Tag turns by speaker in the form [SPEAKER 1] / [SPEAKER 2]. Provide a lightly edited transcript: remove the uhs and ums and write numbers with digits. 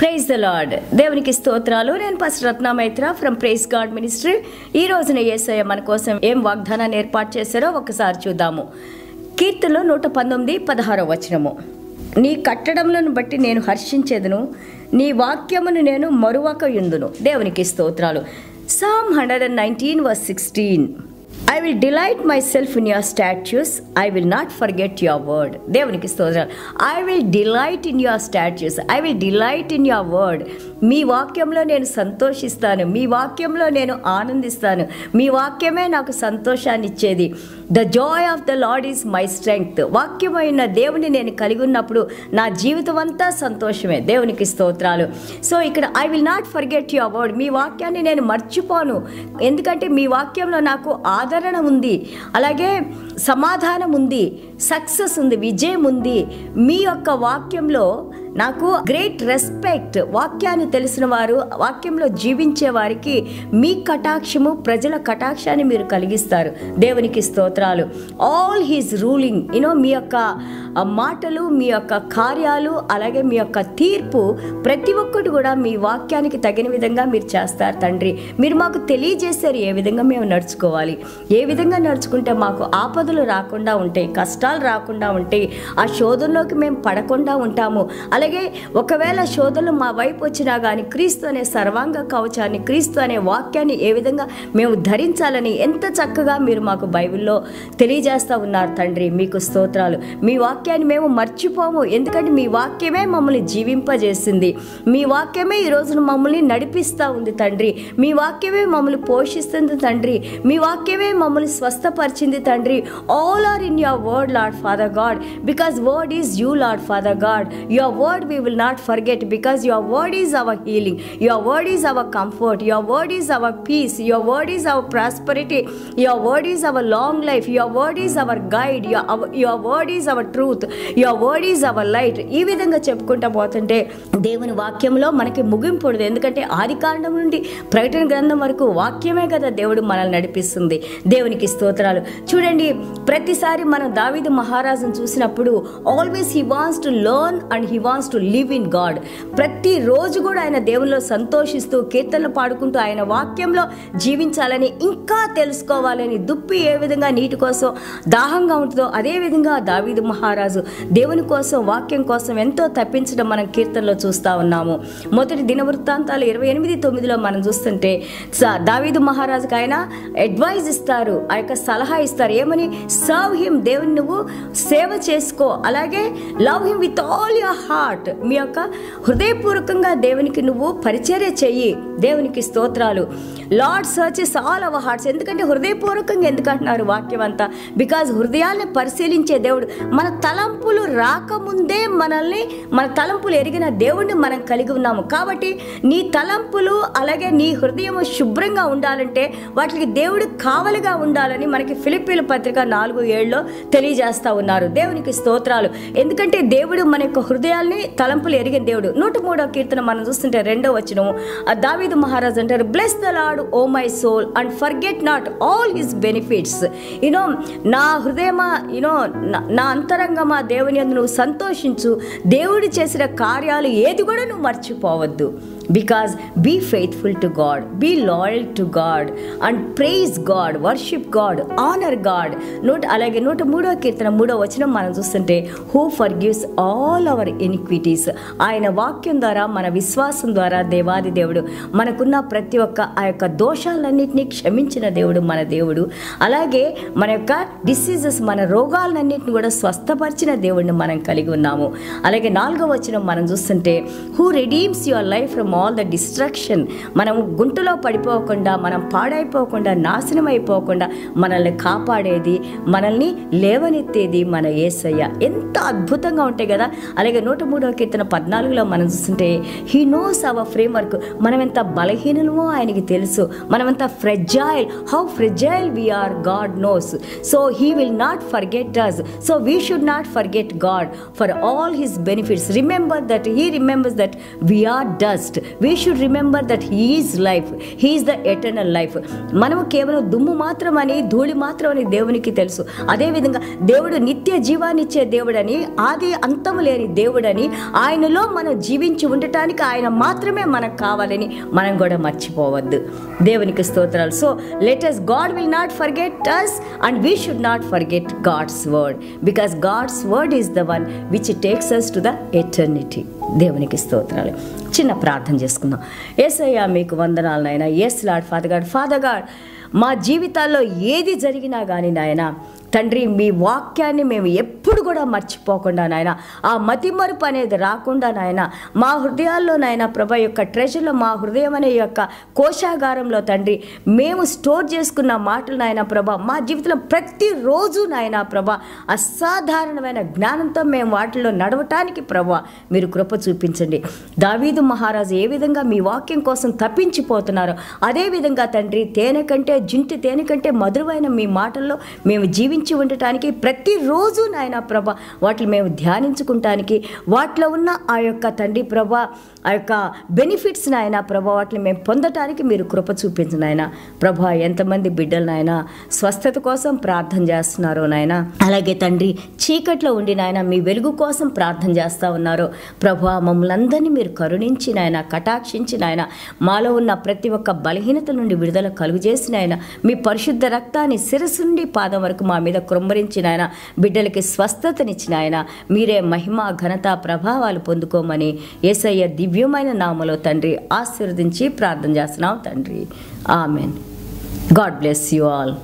[SPEAKER 1] Praise the lord. దేవునికి స్తోత్రాలు. నేను pastor Ratna Maitra from Praise God Ministry. ఈ రోజున యేసయ్య మన కోసం ఏం వాగ్దానాన్ని ఏర్పాటు చేశారో ఒకసారి చూద్దాము. కీర్తనలో 119:16 వచనము. నీ కట్టడములను బట్టి నేను హర్షించేదను, నీ వాక్యమును నేను మరువక యుందును. దేవునికి స్తోత్రాలు. Psalm 119:16. I will delight myself in your statutes. I will not forget your word. దేవునికి స్తోత్రాలు. I will delight in your statutes. I will delight in your word. మీ వాక్యంలో నేను సంతోషిస్తాను, మీ వాక్యంలో నేను ఆనందిస్తాను, మీ వాక్యమే నాకు సంతోషాన్ని ఇచ్చేది. The Joy of the lord is my strength. వాక్యమైన దేవుని నేను కలిగి ఉన్నప్పుడు నా జీవితం అంతా సంతోషమే. దేవునికి స్తోత్రాలు. సో ఇక్కడ I will not forget your word. మీ వాక్యాన్ని నేను మర్చిపోను, ఎందుకంటే మీ వాక్యంలో నాకు ఆదరణ ఉంది, అలాగే సమాధానం ఉంది, సక్సెస్ ఉంది, విజయం ఉంది. మీ యొక్క వాక్యంలో నాకు గ్రేట్ రెస్పెక్ట్. వాక్యాన్ని తెలిసిన వారు, వాక్యంలో జీవించే వారికి మీ కటాక్షము, ప్రజల కటాక్షాన్ని మీరు కలిగిస్తారు. దేవునికి స్తోత్రాలు. ఆల్ హీస్ రూలింగ్, మీ యొక్క మాటలు, మీ యొక్క కార్యాలు, అలాగే మీ యొక్క తీర్పు ప్రతి ఒక్కటి కూడా మీ వాక్యానికి తగిన విధంగా మీరు చేస్తారు తండ్రి. మీరు మాకు తెలియజేశారు ఏ విధంగా మేము నడుచుకోవాలి, ఏ విధంగా నడుచుకుంటే మాకు ఆపదలు రాకుండా ఉంటాయి, కష్టాలు రాకుండా ఉంటాయి, ఆ శోధనలోకి మేము పడకుండా ఉంటాము. అలాగే ఒకవేళ శోధనలు మా వైపు వచ్చినా కానీ క్రీస్తు అనే సర్వాంగ కవచాన్ని, క్రీస్తు అనే వాక్యాన్ని ఏ విధంగా మేము ధరించాలని ఎంత చక్కగా మీరు మాకు బైబిల్లో తెలియజేస్తూ ఉన్నారు తండ్రి. మీకు స్తోత్రాలు. మీ వాక్యాన్ని మేము మర్చిపోము, ఎందుకంటే మీ వాక్యమే మమ్మల్ని జీవింపజేసింది, మీ వాక్యమే ఈ రోజున మమ్మల్ని నడిపిస్తూ ఉంది తండ్రి, మీ వాక్యమే మమ్మల్ని పోషిస్తుంది తండ్రి, మీ వాక్యమే మమ్మల్ని స్వస్థపరిచింది తండ్రి. All are in your word Lord Father God, because word is you Lord Father God. Your word we will not forget, because your word is our healing, your word is our comfort, your word is our peace, your word is our prosperity, your word is our long life, your word is our guide, your word is our truth, your word is our light. ఈ విధంగా చెప్పుకుంటా పోతుంటే దేవుని వాక్యంలో మనకి ముగింపు ఉండదు, ఎందుకంటే ఆది కాండం నుండి ప్రకటన గ్రంథం వరకు వాక్యమే కదా దేవుడు మనల్ని నడిపిస్తుంది. దేవునికి స్తోత్రాలు. చూడండి, ప్రతిసారి మనం దావీదు మహారాజును చూసినప్పుడు always he wants to learn and he wants to live in God. ప్రతిరోజు కూడా ఆయన దేవునిలో సంతోషిస్తూ కీర్తనలు పాడుకుంటూ ఆయన వాక్యంలో జీవించాలని, ఇంకా తెలుసుకోవాలని, దుప్పి ఏ విధంగా నీటి కోసం దాహంగా ఉంటుందో అదే విధంగా దావీదు మహారాజు దేవుని కోసం, వాక్యం కోసం ఎంతో తప్పించడం మనం కీర్తనలో చూస్తూ ఉన్నాము. మొదటి దినవృత్తాంతాలు 28:9 మనం చూస్తుంటే దావీదు మహారాజుకి ఆయన అడ్వైజ్ ఇస్తారు, ఆ యొక్క సలహా ఇస్తారు. ఏమని? సర్వ్ హిమ్, దేవుని నువ్వు సేవ చేసుకో, అలాగే love him with all your heart, మీ యొక్క హృదయపూర్వకంగా దేవునికి నువ్వు పరిచర్య చెయ్యి. దేవునికి స్తోత్రాలు. Lord searches all our hearts. ఎందుకంటే హృదయపూర్వకంగా ఎందుకు అంటున్నారు వాక్యం అంతా? బికాజ్ హృదయాన్ని పరిశీలించే దేవుడు. మన తలంపులు రాకముందే మన తలంపులు ఎరిగిన దేవుడిని మనం కలిగి ఉన్నాము. కాబట్టి నీ తలంపులు అలాగే నీ హృదయం శుభ్రంగా ఉండాలంటే వాటికి దేవుడు కావలిగా ఉండాలని మనకి ఫిలిప్పీల పత్రిక 4:7 తెలియజేస్తా ఉన్నారు. దేవునికి స్తోత్రాలు. ఎందుకంటే దేవుడు మన యొక్క హృదయాల్ని, తలంపులు ఎరిగిన దేవుడు. 103వ కీర్తన మనం చూస్తుంటే 2వ వచనం దావీదు మహారాజు అంటారు, bless the Lord O my soul and forget not all his benefits. నా హృదయమా, నా అంతరంగమా దేవుని యందు నువ్వు సంతోషించు, దేవుడు చేసిన కార్యాలు ఏది కూడా నువ్వు మర్చిపోవద్దు. Because be faithful to God, be loyal to God and praise God, worship God, honor God. అలాగే 103వ కీర్తన 3వ వచనం మనం చూస్తుంటే who forgives all our iniquities. ఆయన వాక్యం ద్వారా, మన విశ్వాసం ద్వారా దేవాది దేవుడు మనకున్న ప్రతి ఒక్క ఆ యొక్క దోషాలన్నింటినీ క్షమించిన దేవుడు మన దేవుడు. అలాగే మన యొక్క డిసీజెస్, మన రోగాలన్నింటినీ కూడా స్వస్థపరిచిన దేవుడిని మనం కలిగి ఉన్నాము. అలాగే 4వ వచనం మనం చూస్తుంటే who redeems your life from all the destruction. మనం గుంటలో పడిపోకుండా, మనం పాడైపోకుండా, నాశనం అయిపోకుండా మనల్ని కాపాడేది, మనల్ని లేవనెత్తేది మన యేసయ్య. ఎంత అద్భుతంగా ఉంటాయి కదా. అలాగే 103వ కీర్తన 14లో మనం చూస్తుంటే హీ నోస్ అవర్ ఫ్రేమ్వర్క్. మనం ఎంత బలహీనమో ఆయనకి తెలుసు, మనం ఎంత fragile, how fragile we are God knows. So he will not forget us. So we should not forget God for all his benefits. Remember that he remembers that we are dust. We should remember that he is life, he is the eternal life. మనము కేవలం దుమ్ము మాత్రమని, ధూళి మాత్రమని దేవునికి తెలుసు. అదేవిధంగా దేవుడు నిత్య జీవాన్నిచ్చే దేవుడని, ఆది అంతము లేని దేవుడని, ఆయనలో మనం జీవించి ఉండటానికి ఆయన మాత్రమే మనకు కావాలని మనం కూడా మర్చిపోవద్దు. దేవునికి స్తోత్రాలు. So let us, God will not forget us and we should not forget God's word, because God's word is the one which takes us to the eternity. దేవునికి స్తోత్రాలు. చిన్న ప్రార్థన చేసుకుందాం. యేసయ్యా మీకు వందనాలు నాయన. ఎస్ లార్డ్ ఫాదర్ గాడ్, మా జీవితాల్లో ఏది జరిగినా కానీ నాయన తండ్రి, మీ వాక్యాన్ని మేము ఎప్పుడు కూడా మర్చిపోకుండా నాయన, ఆ మతిమరుపు అనేది రాకుండా నాయన, మా హృదయాల్లో నాయన ప్రభా యొక్క ట్రెజర్లో, మా హృదయం అనే యొక్క కోశాగారంలో తండ్రి మేము స్టోర్ చేసుకున్న మాటలు నాయన ప్రభా, మా జీవితంలో ప్రతిరోజు నాయన ప్రభా అసాధారణమైన జ్ఞానంతో మేము వాటిల్లో నడవటానికి ప్రభా మీరు కృప చూపించండి. దావీదు మహారాజు ఏ విధంగా మీ వాక్యం కోసం తప్పించిపోతున్నారో అదేవిధంగా తండ్రి జుంటి తేనె కంటే మధురమైన మీ మాటల్లో మేము జీవించి ఉండటానికి ప్రతిరోజు నాయన ప్రభ వాటిని మేము ధ్యానించుకుంటానికి, వాటిలో ఉన్న ఆ యొక్క తండ్రి ప్రభ ఆ యొక్క బెనిఫిట్స్ నాయన ప్రభ వాటిని మేము పొందటానికి మీరు కృప చూపించు నాయన ప్రభా. ఎంతమంది బిడ్డలు నాయన స్వస్థత కోసం ప్రార్థన చేస్తున్నారో నాయన, అలాగే తండ్రి చీకట్లో ఉండి నాయన మీ వెలుగు కోసం ప్రార్థన చేస్తూ ఉన్నారో ప్రభా, మమ్మల్ని అందరినీ మీరు కరుణించి నాయన, కటాక్షించి నాయన, మాలో ఉన్న ప్రతి ఒక్క బలహీనత నుండి విడుదల కలుగజేసి నాయన, మీ పరిశుద్ధ రక్తాన్ని శిరస్సు నుండి పాదం వరకు మా మీద కృంభరించి నాయన, బిడ్డలకి స్వస్థతనిచ్చిన ఆయన మీరే మహిమ ఘనత ప్రభావాలు పొందుకోమని యేసయ్య దివ్యమైన నామములో తండ్రి ఆశీర్వదించి ప్రార్థన చేస్తున్నాం తండ్రి. Amen. God bless you all.